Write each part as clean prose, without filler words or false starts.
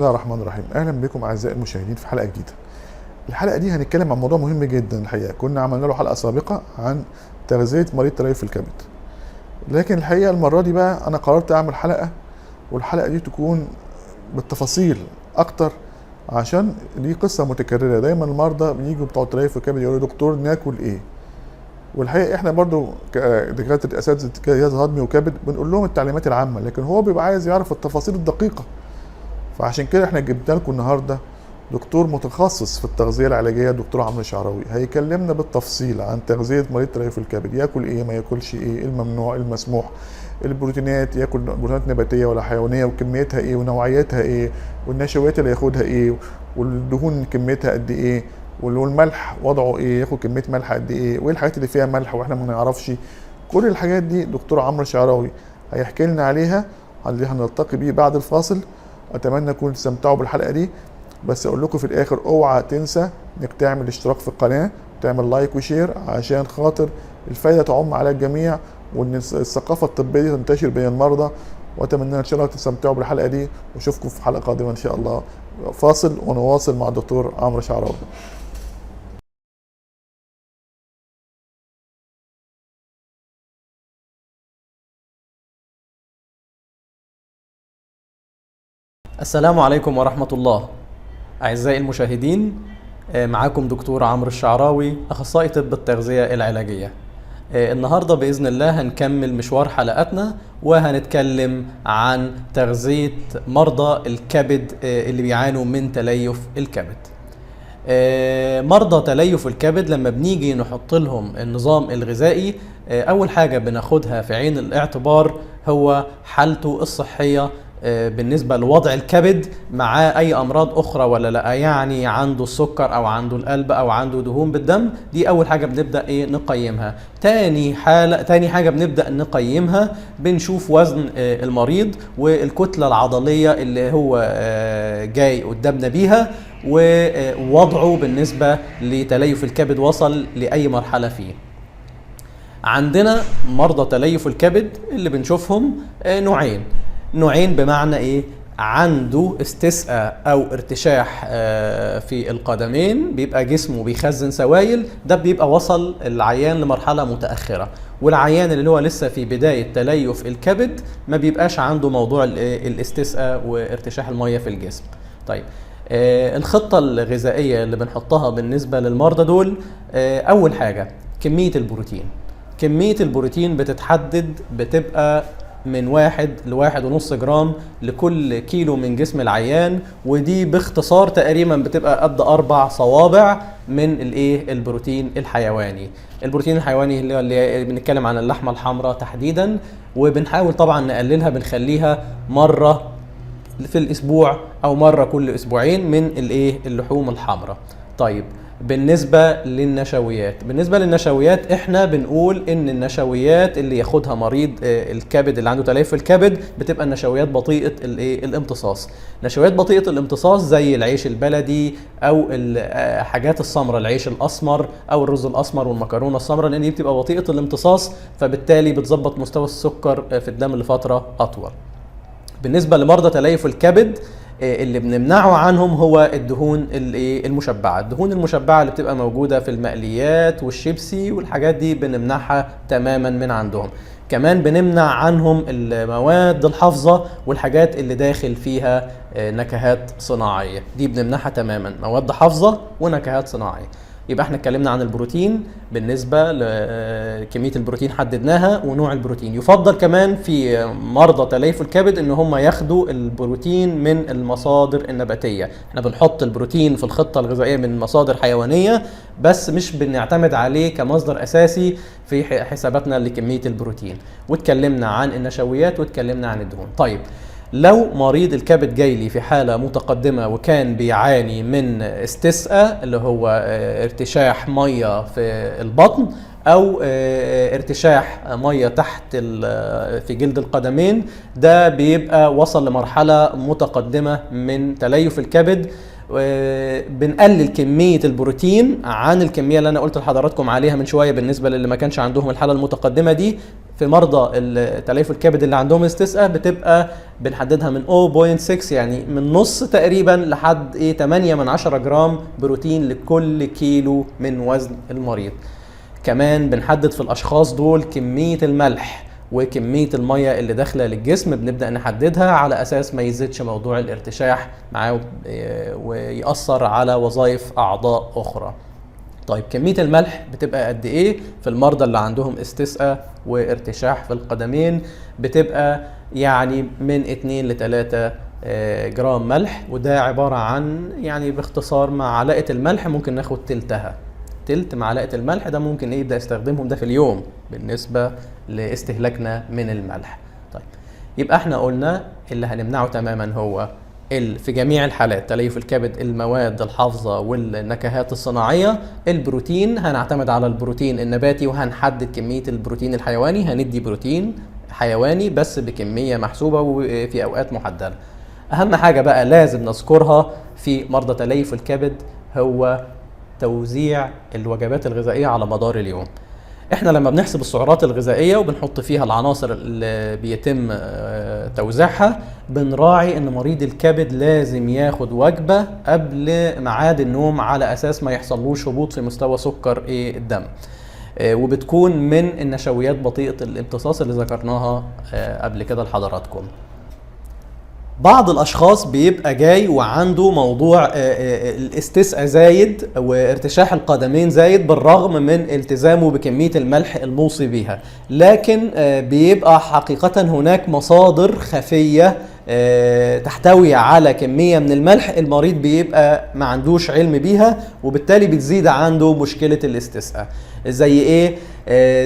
بسم الله الرحمن الرحيم. اهلا بكم اعزائي المشاهدين في حلقه جديده. الحلقه دي هنتكلم عن موضوع مهم جدا. الحقيقه كنا عملنا له حلقه سابقه عن تغذيه مريض تليف الكبد، لكن الحقيقه المره دي بقى انا قررت اعمل حلقه، والحلقه دي تكون بالتفاصيل اكتر، عشان دي قصه متكرره. دايما المرضى بييجوا بتوع تليف الكبد يقولوا دكتور ناكل ايه، والحقيقه احنا برضو كدكاتره اساتذه جهاز هضمي وكبد بنقول لهم التعليمات العامه، لكن هو بيبقى عايز يعرف التفاصيل الدقيقه. فعشان كده احنا جبنا لكم النهارده دكتور متخصص في التغذيه العلاجيه، الدكتور عمرو الشعراوي، هيكلمنا بالتفصيل عن تغذيه مريض تليف الكبد، ياكل ايه، ما ياكلش ايه، الممنوع، المسموح، البروتينات، ياكل بروتينات نباتيه ولا حيوانيه، وكميتها ايه ونوعيتها ايه، والنشويات اللي ياخدها ايه، والدهون كميتها قد ايه، والملح وضعه ايه، ياخد كميه ملح قد ايه، وايه الحاجات اللي فيها ملح واحنا ما نعرفش. كل الحاجات دي دكتور عمرو الشعراوي هيحكي لنا عليها، اللي هنلتقي بيه بعد الفاصل. اتمنى تكونوا تستمتعوا بالحلقه دي، بس اقول لكم في الاخر اوعى تنسى انك تعمل اشتراك في القناه، تعمل لايك وشير، عشان خاطر الفايده تعم على الجميع، وان الثقافه الطبيه دي تنتشر بين المرضى. واتمنى ان شاء الله تستمتعوا بالحلقه دي، واشوفكم في حلقه قادمه ان شاء الله. فاصل ونواصل مع الدكتور عمرو شعراوي. السلام عليكم ورحمة الله. أعزائي المشاهدين، معاكم دكتور عمرو الشعراوي، أخصائي طب التغذية العلاجية. النهاردة بإذن الله هنكمل مشوار حلقاتنا، وهنتكلم عن تغذية مرضى الكبد اللي بيعانوا من تليف الكبد. مرضى تليف الكبد لما بنيجي نحط لهم النظام الغذائي، أول حاجة بناخدها في عين الاعتبار هو حالته الصحية بالنسبة لوضع الكبد مع أي أمراض أخرى ولا لا، يعني عنده السكر أو عنده القلب أو عنده دهون بالدم. دي أول حاجة بنبدأ نقيمها. تاني حاجة بنبدأ نقيمها، بنشوف وزن المريض والكتلة العضلية اللي هو جاي قدامنا بيها، ووضعه بالنسبة لتليف الكبد وصل لأي مرحلة فيه. عندنا مرضى تليف الكبد اللي بنشوفهم نوعين بمعنى ايه؟ عنده استسقاء او ارتشاح في القدمين، بيبقى جسمه بيخزن سوائل، ده بيبقى وصل العيان لمرحلة متأخرة. والعيان اللي هو لسه في بداية تليف الكبد ما بيبقاش عنده موضوع الاستسقاء وارتشاح المية في الجسم. طيب، الخطة الغذائية اللي بنحطها بالنسبة للمرضى دول، اول حاجة كمية البروتين بتبقى من 1 ل1.5 جرام لكل كيلو من جسم العيان، ودي باختصار تقريبا بتبقى قد 4 صوابع من البروتين الحيواني. البروتين الحيواني اللي بنتكلم عن اللحمة الحمراء تحديدا، وبنحاول طبعا نقللها، بنخليها مرة في الاسبوع او مرة كل اسبوعين من اللحوم الحمراء. طيب، بالنسبة للنشويات احنا بنقول ان النشويات اللي ياخدها مريض الكبد اللي عنده تليف الكبد بتبقى النشويات بطيئة الامتصاص. نشويات بطيئة الامتصاص زي العيش البلدي او الحاجات السمراء، العيش الاسمر او الرز الاسمر والمكرونة السمراء، لان دي بتبقى بطيئة الامتصاص، فبالتالي بتظبط مستوى السكر في الدم لفترة اطول. بالنسبة لمرضى تليف الكبد، اللي بنمنعه عنهم هو الدهون المشبعة. الدهون المشبعة اللي بتبقى موجودة في المقليات والشيبسي والحاجات دي بنمنعها تماما من عندهم. كمان بنمنع عنهم المواد الحافظة والحاجات اللي داخل فيها نكهات صناعية، دي بنمنعها تماما، مواد حافظة ونكهات صناعية. يبقى احنا اتكلمنا عن البروتين. بالنسبة لكمية البروتين حددناها ونوع البروتين. يفضل كمان في مرضى تليف الكبد ان هم ياخدوا البروتين من المصادر النباتية. احنا بنحط البروتين في الخطة الغذائية من مصادر حيوانية، بس مش بنعتمد عليه كمصدر اساسي في حساباتنا لكمية البروتين. واتكلمنا عن النشويات واتكلمنا عن الدهون. طيب، لو مريض الكبد جاي لي في حالة متقدمة وكان بيعاني من استسقاء اللي هو ارتشاح مية في البطن، او ارتشاح مية تحت في جلد القدمين، ده بيبقى وصل لمرحلة متقدمة من تليف الكبد. بنقلل كمية البروتين عن الكمية اللي انا قلت لحضراتكم عليها من شوية بالنسبة للي ما كانش عندهم الحالة المتقدمة دي. في مرضى تليف الكبد اللي عندهم استسقاء بتبقى بنحددها من 0.6 يعني من نص تقريبا لحد 8 من 10 جرام بروتين لكل كيلو من وزن المريض. كمان بنحدد في الاشخاص دول كمية الملح وكمية المية اللي داخلة للجسم، بنبدأ نحددها على أساس ما يزيدش موضوع الارتشاح معاه ويأثر على وظائف أعضاء أخرى. طيب كمية الملح بتبقى قد إيه؟ في المرضى اللي عندهم استسقاء وارتشاح في القدمين بتبقى يعني من 2 ل 3 جرام ملح، وده عبارة عن يعني باختصار معلقة الملح ممكن ناخد تلت معلقة الملح، ده ممكن يبدأ يستخدمهم ده في اليوم بالنسبة لاستهلاكنا من الملح. طيب يبقى احنا قلنا اللي هنمنعه تماما هو في جميع الحالات تليف الكبد المواد الحافظة والنكهات الصناعية. البروتين هنعتمد على البروتين النباتي وهنحدد كمية البروتين الحيواني، هندي بروتين حيواني بس بكمية محسوبة وفي أوقات محددة. أهم حاجة بقى لازم نذكرها في مرضى تليف الكبد هو توزيع الوجبات الغذائية على مدار اليوم. احنا لما بنحسب السعرات الغذائية وبنحط فيها العناصر اللي بيتم توزيعها بنراعي ان مريض الكبد لازم ياخد وجبة قبل ميعاد النوم على اساس ما يحصلوش هبوط في مستوى سكر الدم، وبتكون من النشويات بطيئة الامتصاص اللي ذكرناها قبل كده لحضراتكم. بعض الاشخاص بيبقى جاي وعنده موضوع الاستسقاء زايد وارتشاح القدمين زايد بالرغم من التزامه بكمية الملح الموصي بيها، لكن بيبقى حقيقة هناك مصادر خفية تحتوي على كمية من الملح المريض بيبقى ما عندوش علم بيها، وبالتالي بتزيد عنده مشكلة الاستسقاء. زي ايه؟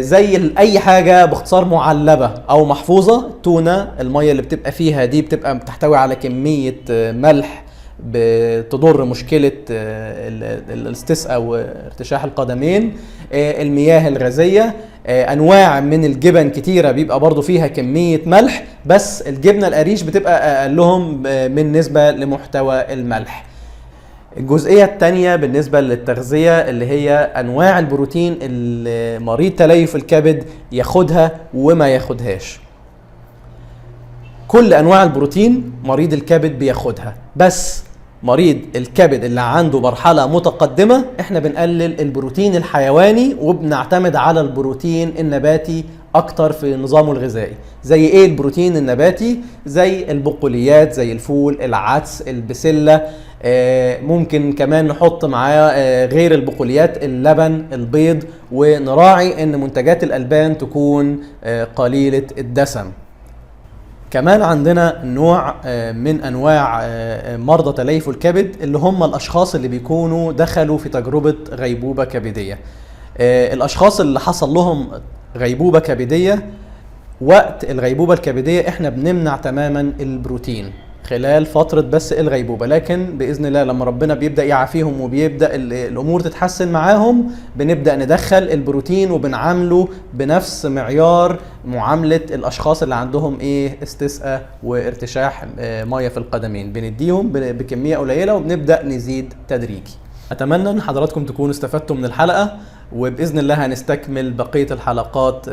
زي اي حاجة باختصار معلبة او محفوظة. تونة المية اللي بتبقى فيها دي بتبقى بتحتوي على كمية ملح بتضر مشكلة الاستسقاء وارتشاح القدمين. المياه الغازية، انواع من الجبن كتيرة بيبقى برضو فيها كمية ملح، بس الجبنة القريش بتبقى اقلهم من نسبة لمحتوى الملح. الجزئية التانية بالنسبة للتغذية اللي هي انواع البروتين اللي مريض تليف الكبد ياخدها وما ياخدهاش. كل انواع البروتين مريض الكبد بياخدها، بس مريض الكبد اللي عنده مرحلة متقدمة احنا بنقلل البروتين الحيواني وبنعتمد على البروتين النباتي اكتر في نظامه الغذائي. زي ايه البروتين النباتي؟ زي البقوليات، زي الفول، العدس، البسلة. ممكن كمان نحط معاه غير البقوليات اللبن، البيض، ونراعي ان منتجات الالبان تكون قليلة الدسم. كمان عندنا نوع من انواع مرضى تليف الكبد اللي هم الاشخاص اللي بيكونوا دخلوا في تجربة غيبوبة كبدية. الاشخاص اللي حصل لهم غيبوبة كبدية وقت الغيبوبة الكبدية احنا بنمنع تماما البروتين خلال فترة بس الغيبوبة، لكن بإذن الله لما ربنا بيبدأ يعافيهم وبيبدأ الأمور تتحسن معاهم بنبدأ ندخل البروتين وبنعامله بنفس معيار معاملة الأشخاص اللي عندهم استسقاء وارتشاح مية في القدمين، بنديهم بكمية قليلة وبنبدأ نزيد تدريجي. أتمنى أن حضراتكم تكونوا استفدتم من الحلقة، وبإذن الله هنستكمل بقية الحلقات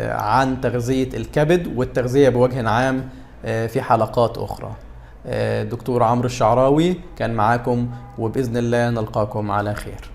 عن تغذية الكبد والتغذية بوجه عام في حلقات أخرى. دكتور عمرو الشعراوي كان معاكم، وبإذن الله نلقاكم على خير.